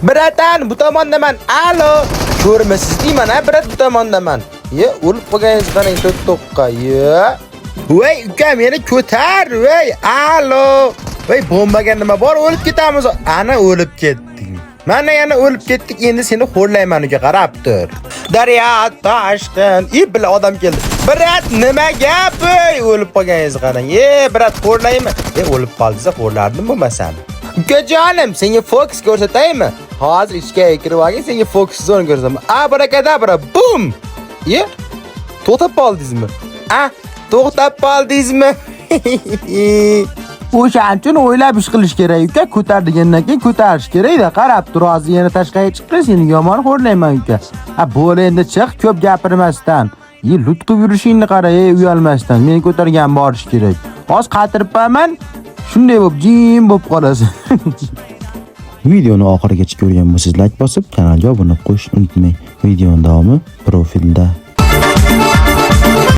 Bratan, bu tomondaman. Alo. Ko'rmisiz deyman, ha, brat, bu tomondaman. O'lib qolganingiz qarang, to'qqa. Voy, ukam, meni ko'tar, voy. Alo. Voy, bombaga nima bor? O'lib ketamiz. Ana o'lib ketdik. Mana yana o'lib ketdik. Endi seni xo'rlayman, uka, qarab tur. Daryo toshqin. Bil odam keldi. Brat, nima gap? O'lib qolganingiz qarang. Brat, xo'rlayman. O'lib qoldingiz, xo'rlardim bo'lmasam. Ukajonim, senga fokus ko'rsataymi? Hozir ichkariga kirib olgin, senga fokus zone ko'rsataman. Abrakadabra, bum! To'xtab qoldingizmi? To'xtab qoldingizmi? O'shaning uchun o'ylab ish qilish kerak, uka. Ko'tar degandan keyin ko'tarish kerak-da. Qarab tur, hozir yana tashqariga chiqib, seni yomon xo'rlayman, uka. Bo'l endi chiq, ko'p gapirmasdan. Lutqib yurishingni qara, uyalmasdan. Meni ko'targan borish kerak. Hozir qatiribman. Shunday bo'lib, jim bo'lib qolasiz. Videoni oxirigacha ko'rgan bo'lsangiz, like bosib, kanalga obuna bo'lishni unutmang. Videoning davomi profilda.